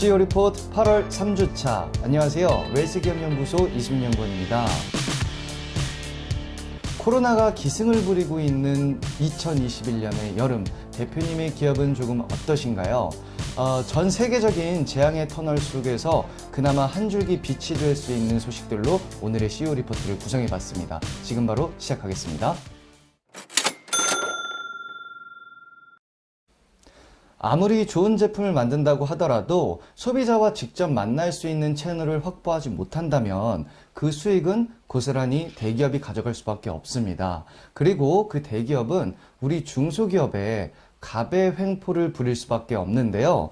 CEO 리포트 8월 3주차. 안녕하세요. 웰스기업연구소 이순영권입니다. 코로나가 기승을 부리고 있는 2021년의 여름, 대표님의 기업은 조금 어떠신가요? 전 세계적인 재앙의 터널 속에서 그나마 한 줄기 빛이 될 수 있는 소식들로 오늘의 CEO 리포트를 구성해봤습니다. 지금 바로 시작하겠습니다. 아무리 좋은 제품을 만든다고 하더라도 소비자와 직접 만날 수 있는 채널을 확보하지 못한다면 그 수익은 고스란히 대기업이 가져갈 수밖에 없습니다. 그리고 그 대기업은 우리 중소기업에 갑의 횡포를 부릴 수밖에 없는데요.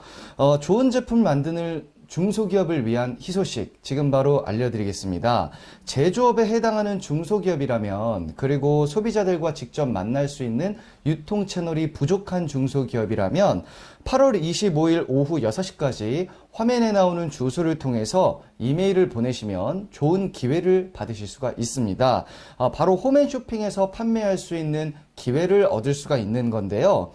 좋은 제품을 만드는 중소기업을 위한 희소식 지금 바로 알려드리겠습니다. 제조업에 해당하는 중소기업이라면, 그리고 소비자들과 직접 만날 수 있는 유통 채널이 부족한 중소기업이라면 8월 25일 오후 6시까지 화면에 나오는 주소를 통해서 이메일을 보내시면 좋은 기회를 받으실 수가 있습니다. 바로 홈앤쇼핑에서 판매할 수 있는 기회를 얻을 수가 있는 건데요.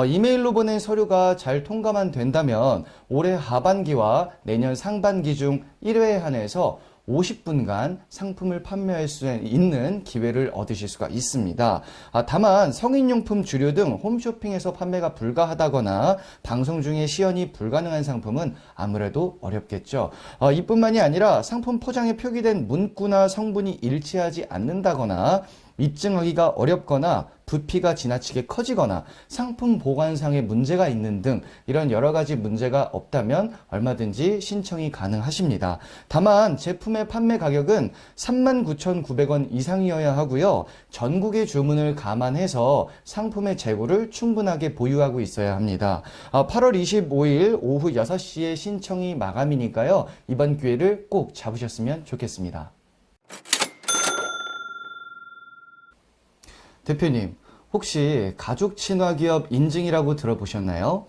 이메일로 보낸 서류가 잘 통과만 된다면 올해 하반기와 내년 상반기 중 1회에 한해서 50분간 상품을 판매할 수 있는 기회를 얻으실 수가 있습니다. 다만 성인용품, 주류 등 홈쇼핑에서 판매가 불가하다거나 방송 중에 시연이 불가능한 상품은 아무래도 어렵겠죠. 이뿐만이 아니라 상품 포장에 표기된 문구나 성분이 일치하지 않는다거나 입증하기가 어렵거나 부피가 지나치게 커지거나 상품 보관상에 문제가 있는 등 이런 여러 가지 문제가 없다면 얼마든지 신청이 가능하십니다. 다만 제품의 판매 가격은 39,900원 이상이어야 하고요. 전국의 주문을 감안해서 상품의 재고를 충분하게 보유하고 있어야 합니다. 8월 25일 오후 6시에 신청이 마감이니까요. 이번 기회를 꼭 잡으셨으면 좋겠습니다. 대표님, 혹시 가족 친화 기업 인증이라고 들어보셨나요?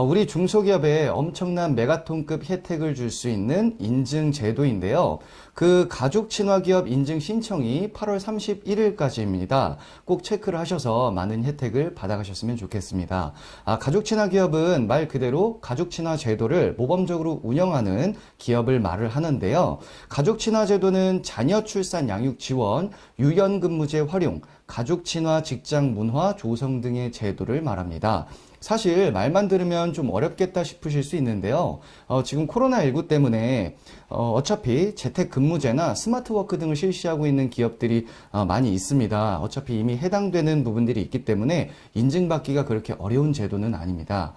우리 중소기업에 엄청난 메가톤급 혜택을 줄 수 있는 인증 제도인데요. 그 가족 친화 기업 인증 신청이 8월 31일까지입니다. 꼭 체크를 하셔서 많은 혜택을 받아가셨으면 좋겠습니다. 가족 친화 기업은 말 그대로 가족 친화 제도를 모범적으로 운영하는 기업을 말을 하는데요. 가족 친화 제도는 자녀 출산 양육 지원, 유연근무제 활용, 가족 친화 직장 문화 조성 등의 제도를 말합니다. 사실 말만 들으면 좀 어렵겠다 싶으실 수 있는데요. 지금 코로나19 때문에 어차피 재택근무제나 스마트워크 등을 실시하고 있는 기업들이 많이 있습니다. 어차피 이미 해당되는 부분들이 있기 때문에 인증받기가 그렇게 어려운 제도는 아닙니다.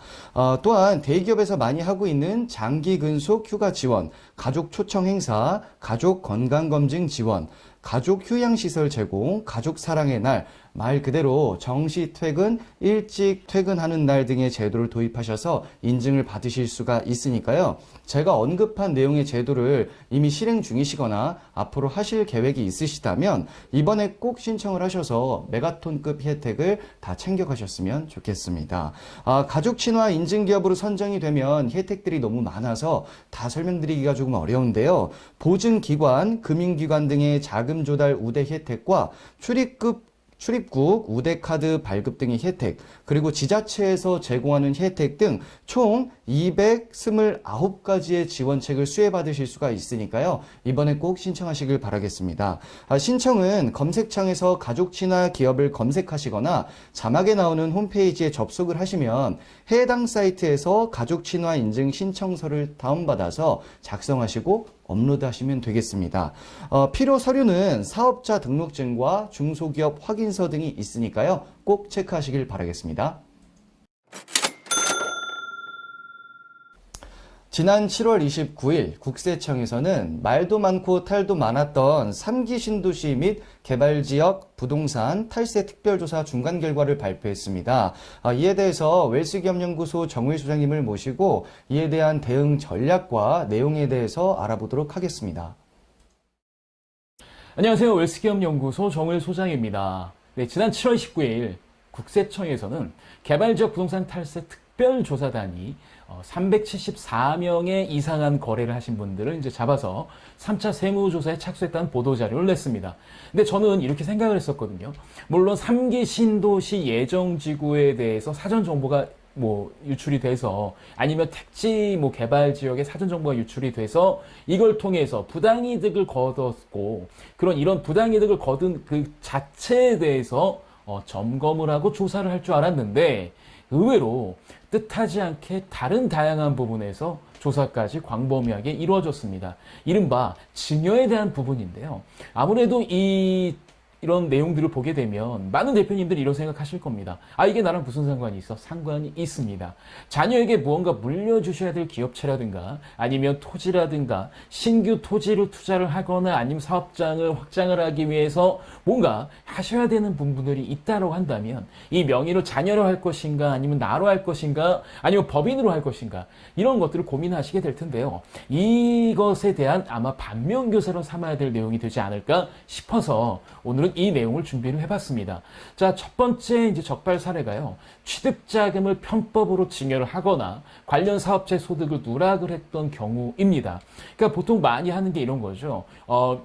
또한 대기업에서 많이 하고 있는 장기 근속 휴가 지원, 가족 초청 행사, 가족 건강검진 지원, 가족 휴양시설 제공, 가족 사랑의 날, 말 그대로 정시 퇴근, 일찍 퇴근하는 날 등의 제도를 도입하셔서 인증을 받으실 수가 있으니까요. 제가 언급한 내용의 제도를 이미 실행 중이시거나 앞으로 하실 계획이 있으시다면 이번에 꼭 신청을 하셔서 메가톤급 혜택을 다 챙겨가셨으면 좋겠습니다. 가족 친화 인증 기업으로 선정이 되면 혜택들이 너무 많아서 다 설명드리기가 조금 어려운데요. 보증기관, 금융기관 등의 자금 조달 우대 혜택과 출입국 우대카드 발급 등의 혜택, 그리고 지자체에서 제공하는 혜택 등 총 229가지의 지원책을 수혜받으실 수가 있으니까요. 이번에 꼭 신청하시길 바라겠습니다. 신청은 검색창에서 가족 친화 기업을 검색하시거나 자막에 나오는 홈페이지에 접속을 하시면 해당 사이트에서 가족 친화 인증 신청서를 다운받아서 작성하시고 업로드하시면 되겠습니다. 필요 서류는 사업자 등록증과 중소기업 확인서 등이 있으니까요. 꼭 체크하시길 바라겠습니다. 지난 7월 29일 국세청에서는 말도 많고 탈도 많았던 3기 신도시 및 개발지역 부동산 탈세 특별조사 중간 결과를 발표했습니다. 이에 대해서 웰스기업연구소 정의 소장님을 모시고 이에 대한 대응 전략과 내용에 대해서 알아보도록 하겠습니다. 안녕하세요. 웰스기업연구소 정의 소장입니다. 네, 지난 7월 19일 국세청에서는 개발지역 부동산 탈세 특별조사단이 374명의 이상한 거래를 하신 분들을 이제 잡아서 3차 세무조사에 착수했다는 보도자료를 냈습니다. 근데 저는 이렇게 생각을 했었거든요. 물론 3기 신도시 예정지구에 대해서 사전 정보가 유출이 돼서 아니면 택지 개발 지역의 사전 정보가 유출이 돼서 이걸 통해서 부당이득을 거뒀고 그런 이런 부당이득을 거둔 그 자체에 대해서 점검을 하고 조사를 할 줄 알았는데 의외로 뜻하지 않게 다른 다양한 부분에서 조사까지 광범위하게 이루어졌습니다. 이른바 증여에 대한 부분인데요. 아무래도 이런 내용들을 보게 되면 많은 대표님들이 이런 생각하실 겁니다. 이게 나랑 무슨 상관이 있어? 상관이 있습니다. 자녀에게 무언가 물려주셔야 될 기업체라든가 아니면 토지라든가 신규 토지를 투자를 하거나 아니면 사업장을 확장을 하기 위해서 뭔가 하셔야 되는 부분들이 있다고 한다면 이 명의로 자녀로 할 것인가 아니면 나로 할 것인가 아니면 법인으로 할 것인가 이런 것들을 고민하시게 될 텐데요. 이것에 대한 아마 반면교사로 삼아야 될 내용이 되지 않을까 싶어서 오늘은 이 내용을 준비를 해봤습니다. 자, 첫 번째 이제 적발 사례가요. 취득자금을 편법으로 증여를 하거나 관련 사업체 소득을 누락을 했던 경우입니다. 그러니까 보통 많이 하는 게 이런 거죠.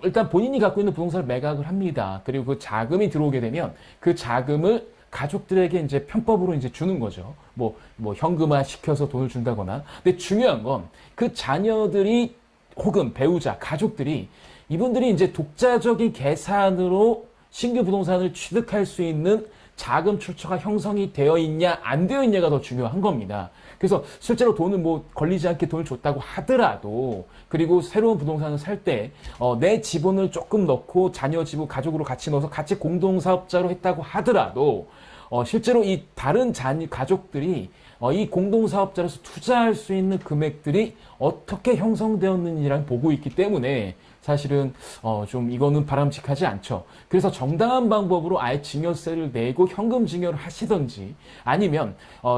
일단 본인이 갖고 있는 부동산을 매각을 합니다. 그리고 그 자금이 들어오게 되면 그 자금을 가족들에게 이제 편법으로 이제 주는 거죠. 현금화 시켜서 돈을 준다거나. 근데 중요한 건 그 자녀들이 혹은 배우자, 가족들이 이분들이 이제 독자적인 계산으로 신규 부동산을 취득할 수 있는 자금 출처가 형성이 되어 있냐 안 되어 있냐가 더 중요한 겁니다. 그래서 실제로 돈을 걸리지 않게 돈을 줬다고 하더라도 그리고 새로운 부동산을 살 때 내 지분을 조금 넣고 자녀 지분 가족으로 같이 넣어서 같이 공동사업자로 했다고 하더라도 실제로 이 다른 가족들이 이 공동사업자로서 투자할 수 있는 금액들이 어떻게 형성되었는지를 보고 있기 때문에 사실은 좀 이거는 바람직하지 않죠. 그래서 정당한 방법으로 아예 증여세를 내고 현금 증여를 하시던지 아니면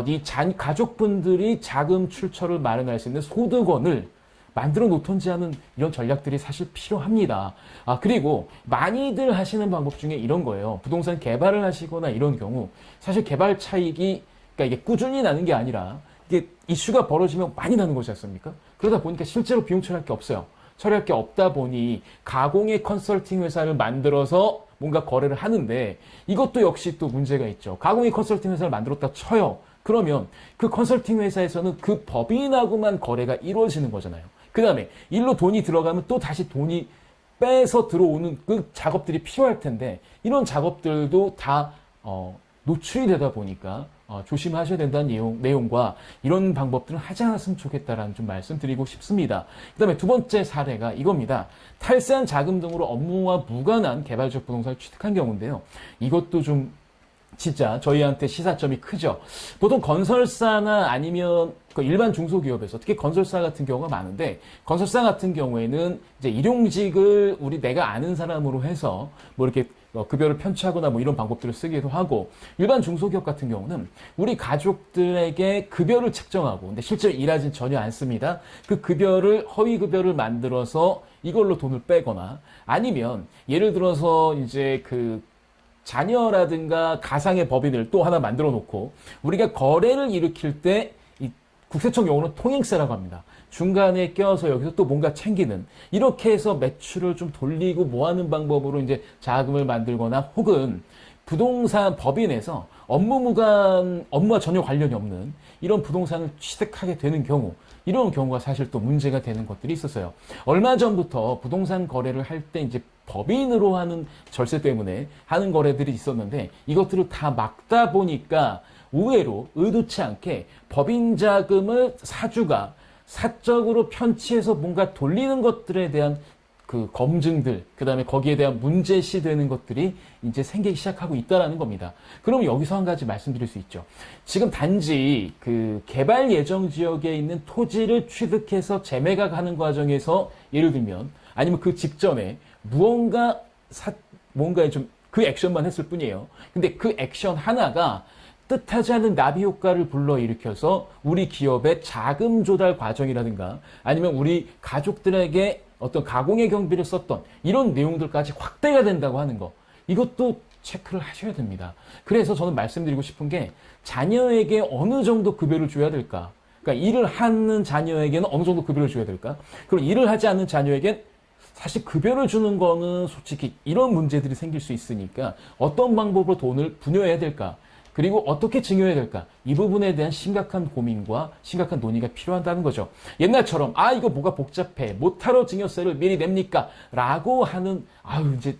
이 가족분들이 자금 출처를 마련할 수 있는 소득원을 만들어 놓던지 하는 이런 전략들이 사실 필요합니다. 그리고 많이들 하시는 방법 중에 이런 거예요. 부동산 개발을 하시거나 이런 경우 사실 개발 차익이 그러니까 이게 꾸준히 나는 게 아니라 이게 이슈가 벌어지면 많이 나는 거지 않습니까? 그러다 보니까 실제로 비용 처리할 게 없어요. 처리할 게 없다 보니 가공의 컨설팅 회사를 만들어서 뭔가 거래를 하는데 이것도 역시 또 문제가 있죠. 가공의 컨설팅 회사를 만들었다 쳐요. 그러면 그 컨설팅 회사에서는 그 법인하고만 거래가 이루어지는 거잖아요. 그 다음에 일로 돈이 들어가면 또 다시 돈이 빼서 들어오는 그 작업들이 필요할 텐데 이런 작업들도 다 노출이 되다 보니까 조심하셔야 된다는 내용과 이런 방법들은 하지 않았으면 좋겠다라는 좀 말씀드리고 싶습니다. 그 다음에 두 번째 사례가 이겁니다. 탈세한 자금 등으로 업무와 무관한 개발적 부동산을 취득한 경우인데요. 이것도 좀 진짜 저희한테 시사점이 크죠. 보통 건설사나 아니면 일반 중소기업에서 특히 건설사 같은 경우가 많은데 건설사 같은 경우에는 이제 일용직을 내가 아는 사람으로 해서 이렇게 급여를 편취하거나 이런 방법들을 쓰기도 하고 일반 중소기업 같은 경우는 우리 가족들에게 급여를 책정하고 근데 실제로 일하진 전혀 않습니다. 그 급여를 허위 급여를 만들어서 이걸로 돈을 빼거나 아니면 예를 들어서 이제 자녀라든가 가상의 법인을 또 하나 만들어 놓고 우리가 거래를 일으킬 때 이 국세청 용어는 통행세라고 합니다. 중간에 껴서 여기서 또 뭔가 챙기는 이렇게 해서 매출을 좀 돌리고 모아는 방법으로 이제 자금을 만들거나 혹은 부동산 법인에서 업무와 전혀 관련이 없는 이런 부동산을 취득하게 되는 경우 이런 경우가 사실 또 문제가 되는 것들이 있었어요. 얼마 전부터 부동산 거래를 할 때 이제 법인으로 하는 절세 때문에 하는 거래들이 있었는데 이것들을 다 막다 보니까 의외로 의도치 않게 법인 자금을 사주가 사적으로 편취해서 뭔가 돌리는 것들에 대한 검증들, 그 다음에 거기에 대한 문제시 되는 것들이 이제 생기기 시작하고 있다는 겁니다. 그럼 여기서 한 가지 말씀드릴 수 있죠. 지금 단지 개발 예정 지역에 있는 토지를 취득해서 재매각하는 과정에서 예를 들면 아니면 그 직전에 뭔가 좀 그 액션만 했을 뿐이에요. 근데 그 액션 하나가 뜻하지 않은 나비 효과를 불러일으켜서 우리 기업의 자금 조달 과정이라든가 아니면 우리 가족들에게 어떤 가공의 경비를 썼던 이런 내용들까지 확대가 된다고 하는 거 이것도 체크를 하셔야 됩니다. 그래서 저는 말씀드리고 싶은 게 자녀에게 어느 정도 급여를 줘야 될까? 그러니까 일을 하는 자녀에게는 어느 정도 급여를 줘야 될까? 그리고 일을 하지 않는 자녀에겐 사실 급여를 주는 거는 솔직히 이런 문제들이 생길 수 있으니까 어떤 방법으로 돈을 분여해야 될까? 그리고 어떻게 증여해야 될까? 이 부분에 대한 심각한 고민과 심각한 논의가 필요하다는 거죠. 옛날처럼 이거 뭐가 복잡해. 못하러 증여세를 미리 냅니까? 라고 하는 이제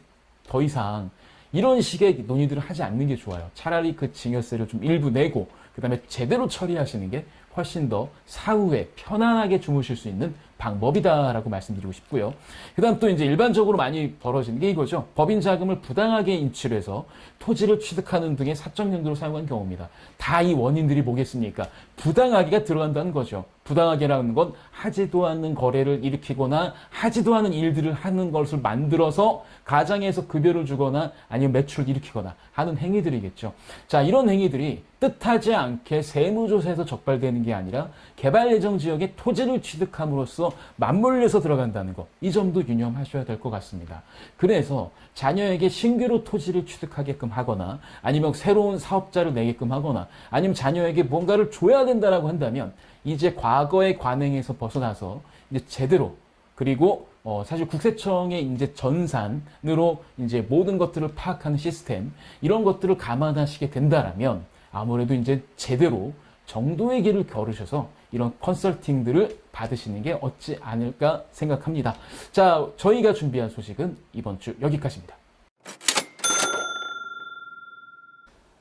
더 이상 이런 식의 논의들을 하지 않는 게 좋아요. 차라리 그 증여세를 좀 일부 내고 그다음에 제대로 처리하시는 게 훨씬 더 사후에 편안하게 주무실 수 있는 방법이다라고 말씀드리고 싶고요. 그다음 또 이제 일반적으로 많이 벌어지는 게 이거죠. 법인 자금을 부당하게 인출해서 토지를 취득하는 등의 사적 용도로 사용한 경우입니다. 다 이 원인들이 뭐겠습니까? 부당하게가 들어간다는 거죠. 부당하게라는 건 하지도 않는 거래를 일으키거나 하지도 않은 일들을 하는 것을 만들어서 가장에서 급여를 주거나 아니면 매출을 일으키거나 하는 행위들이겠죠. 자, 이런 행위들이 뜻하지 않게 세무조사에서 적발되는 게 아니라 개발 예정 지역에 토지를 취득함으로써 맞물려서 들어간다는 것. 이 점도 유념하셔야 될 것 같습니다. 그래서 자녀에게 신규로 토지를 취득하게끔 하거나 아니면 새로운 사업자를 내게끔 하거나 아니면 자녀에게 뭔가를 줘야 된다라고 한다면 이제 과거의 관행에서 벗어나서 이제 제대로 그리고 사실 국세청의 이제 전산으로 이제 모든 것들을 파악하는 시스템 이런 것들을 감안하시게 된다라면 아무래도 이제 제대로 정도의 길을 걸으셔서 이런 컨설팅들을 받으시는 게 어찌 않을까 생각합니다. 자, 저희가 준비한 소식은 이번 주 여기까지입니다.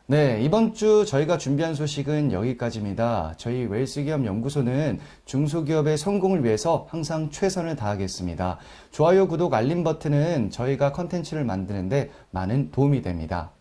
네, 이번 주 저희가 준비한 소식은 여기까지입니다. 저희 웰스기업 연구소는 중소기업의 성공을 위해서 항상 최선을 다하겠습니다. 좋아요, 구독, 알림 버튼은 저희가 컨텐츠를 만드는데 많은 도움이 됩니다.